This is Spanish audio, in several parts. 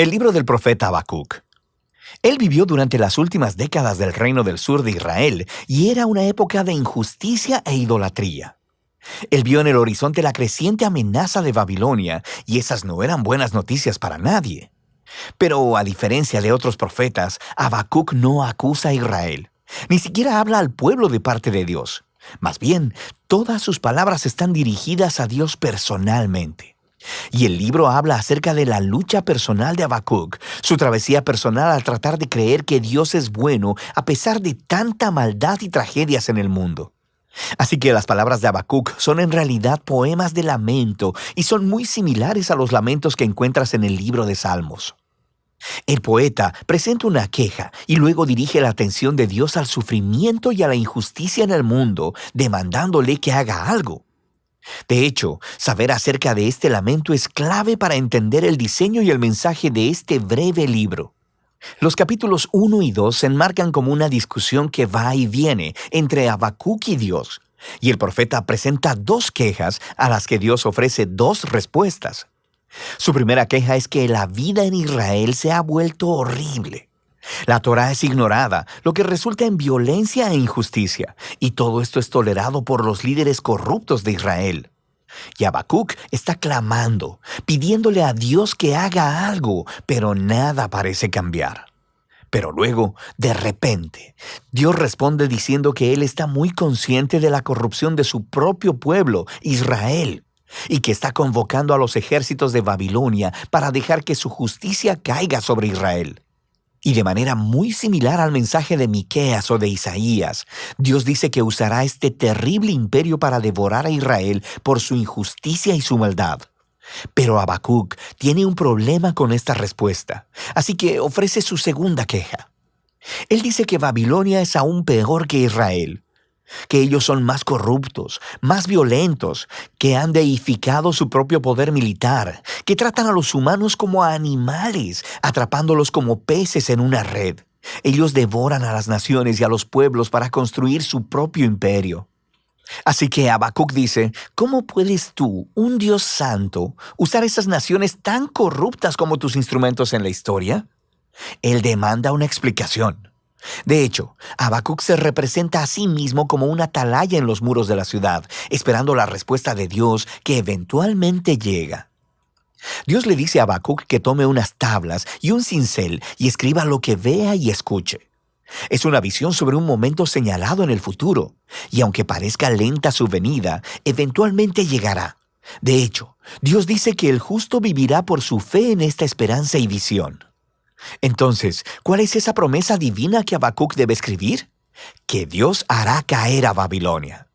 El libro del profeta Habacuc. Él vivió durante las últimas décadas del reino del sur de Israel y era una época de injusticia e idolatría. Él vio en el horizonte la creciente amenaza de Babilonia y esas no eran buenas noticias para nadie. Pero a diferencia de otros profetas, Habacuc no acusa a Israel. Ni siquiera habla al pueblo de parte de Dios. Más bien, todas sus palabras están dirigidas a Dios personalmente. Y el libro habla acerca de la lucha personal de Habacuc, su travesía personal al tratar de creer que Dios es bueno a pesar de tanta maldad y tragedias en el mundo. Así que las palabras de Habacuc son en realidad poemas de lamento y son muy similares a los lamentos que encuentras en el libro de Salmos. El poeta presenta una queja y luego dirige la atención de Dios al sufrimiento y a la injusticia en el mundo, demandándole que haga algo. De hecho, saber acerca de este lamento es clave para entender el diseño y el mensaje de este breve libro. Los capítulos 1 y 2 se enmarcan como una discusión que va y viene entre Habacuc y Dios, y el profeta presenta dos quejas a las que Dios ofrece dos respuestas. Su primera queja es que la vida en Israel se ha vuelto horrible. La Torá es ignorada, lo que resulta en violencia e injusticia, y todo esto es tolerado por los líderes corruptos de Israel. Y Habacuc está clamando, pidiéndole a Dios que haga algo, pero nada parece cambiar. Pero luego, de repente, Dios responde diciendo que Él está muy consciente de la corrupción de su propio pueblo, Israel, y que está convocando a los ejércitos de Babilonia para dejar que su justicia caiga sobre Israel. Y de manera muy similar al mensaje de Miqueas o de Isaías, Dios dice que usará este terrible imperio para devorar a Israel por su injusticia y su maldad. Pero Habacuc tiene un problema con esta respuesta, así que ofrece su segunda queja. Él dice que Babilonia es aún peor que Israel, que ellos son más corruptos, más violentos, que han deificado su propio poder militar, que tratan a los humanos como a animales, atrapándolos como peces en una red. Ellos devoran a las naciones y a los pueblos para construir su propio imperio. Así que Habacuc dice, ¿cómo puedes tú, un Dios santo, usar esas naciones tan corruptas como tus instrumentos en la historia? Él demanda una explicación. De hecho, Habacuc se representa a sí mismo como una atalaya en los muros de la ciudad, esperando la respuesta de Dios que eventualmente llega. Dios le dice a Habacuc que tome unas tablas y un cincel y escriba lo que vea y escuche. Es una visión sobre un momento señalado en el futuro, y aunque parezca lenta su venida, eventualmente llegará. De hecho, Dios dice que el justo vivirá por su fe en esta esperanza y visión. Entonces, ¿cuál es esa promesa divina que Habacuc debe escribir? Que Dios hará caer a Babilonia.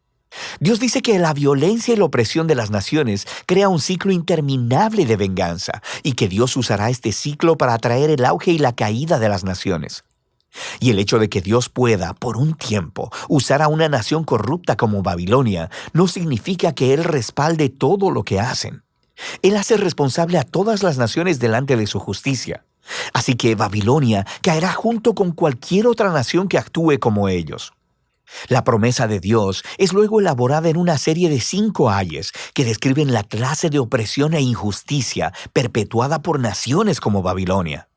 Dios dice que la violencia y la opresión de las naciones crea un ciclo interminable de venganza y que Dios usará este ciclo para atraer el auge y la caída de las naciones. Y el hecho de que Dios pueda, por un tiempo, usar a una nación corrupta como Babilonia no significa que Él respalde todo lo que hacen. Él hace responsable a todas las naciones delante de su justicia. Así que Babilonia caerá junto con cualquier otra nación que actúe como ellos. La promesa de Dios es luego elaborada en una serie de 5 ayes que describen la clase de opresión e injusticia perpetuada por naciones como Babilonia.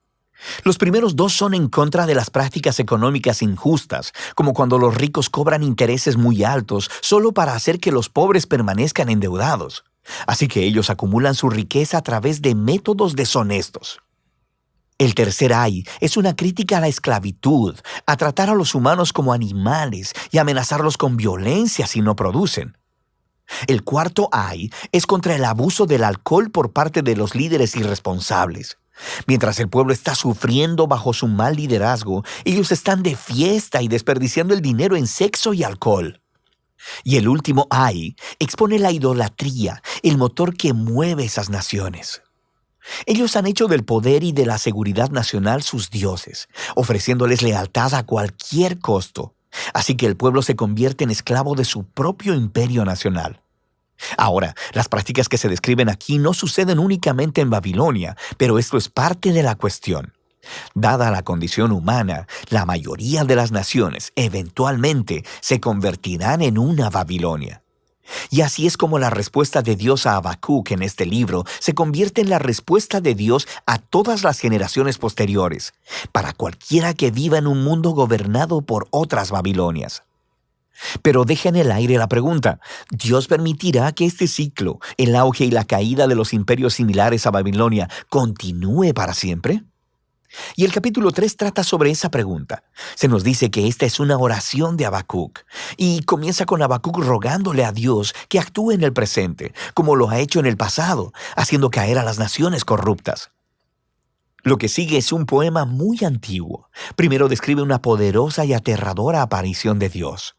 Los primeros 2 son en contra de las prácticas económicas injustas, como cuando los ricos cobran intereses muy altos solo para hacer que los pobres permanezcan endeudados. Así que ellos acumulan su riqueza a través de métodos deshonestos. El tercer ay es una crítica a la esclavitud, a tratar a los humanos como animales y amenazarlos con violencia si no producen. El cuarto ay es contra el abuso del alcohol por parte de los líderes irresponsables. Mientras el pueblo está sufriendo bajo su mal liderazgo, ellos están de fiesta y desperdiciando el dinero en sexo y alcohol. Y el último ay expone la idolatría, el motor que mueve esas naciones. Ellos han hecho del poder y de la seguridad nacional sus dioses, ofreciéndoles lealtad a cualquier costo. Así que el pueblo se convierte en esclavo de su propio imperio nacional. Ahora, las prácticas que se describen aquí no suceden únicamente en Babilonia, pero esto es parte de la cuestión. Dada la condición humana, la mayoría de las naciones eventualmente se convertirán en una Babilonia. Y así es como la respuesta de Dios a Habacuc en este libro se convierte en la respuesta de Dios a todas las generaciones posteriores, para cualquiera que viva en un mundo gobernado por otras Babilonias. Pero deja en el aire la pregunta: ¿Dios permitirá que este ciclo, el auge y la caída de los imperios similares a Babilonia, continúe para siempre? Y el capítulo 3 trata sobre esa pregunta. Se nos dice que esta es una oración de Habacuc, y comienza con Habacuc rogándole a Dios que actúe en el presente, como lo ha hecho en el pasado, haciendo caer a las naciones corruptas. Lo que sigue es un poema muy antiguo. Primero describe una poderosa y aterradora aparición de Dios.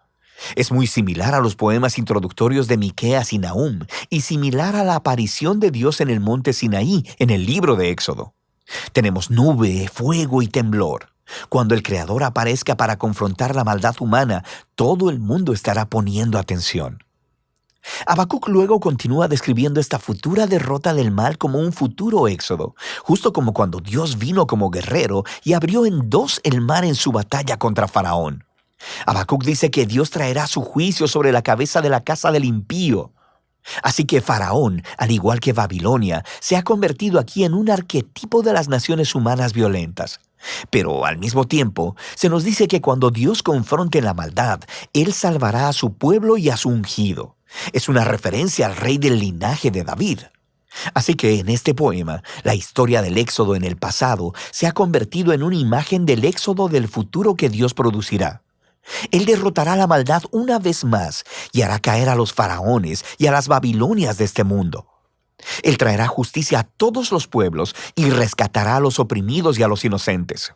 Es muy similar a los poemas introductorios de Miqueas y Nahum, y similar a la aparición de Dios en el monte Sinaí, en el libro de Éxodo. Tenemos nube, fuego y temblor. Cuando el Creador aparezca para confrontar la maldad humana, todo el mundo estará poniendo atención. Habacuc luego continúa describiendo esta futura derrota del mal como un futuro éxodo, justo como cuando Dios vino como guerrero y abrió en dos el mar en su batalla contra Faraón. Habacuc dice que Dios traerá su juicio sobre la cabeza de la casa del impío. Así que Faraón, al igual que Babilonia, se ha convertido aquí en un arquetipo de las naciones humanas violentas. Pero al mismo tiempo, se nos dice que cuando Dios confronte la maldad, Él salvará a su pueblo y a su ungido. Es una referencia al rey del linaje de David. Así que en este poema, la historia del éxodo en el pasado se ha convertido en una imagen del éxodo del futuro que Dios producirá. Él derrotará la maldad una vez más y hará caer a los faraones y a las Babilonias de este mundo. Él traerá justicia a todos los pueblos y rescatará a los oprimidos y a los inocentes.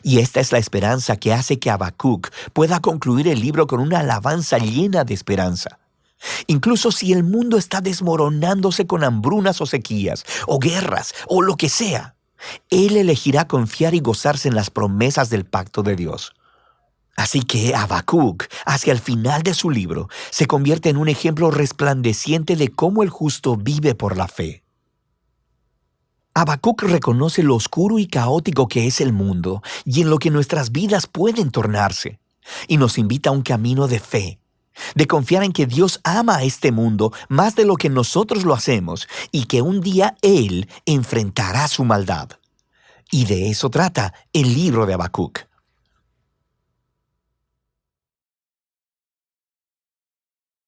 Y esta es la esperanza que hace que Habacuc pueda concluir el libro con una alabanza llena de esperanza. Incluso si el mundo está desmoronándose con hambrunas o sequías, o guerras, o lo que sea, Él elegirá confiar y gozarse en las promesas del pacto de Dios. Así que Habacuc, hacia el final de su libro, se convierte en un ejemplo resplandeciente de cómo el justo vive por la fe. Habacuc reconoce lo oscuro y caótico que es el mundo y en lo que nuestras vidas pueden tornarse, y nos invita a un camino de fe, de confiar en que Dios ama a este mundo más de lo que nosotros lo hacemos y que un día Él enfrentará su maldad. Y de eso trata el libro de Habacuc.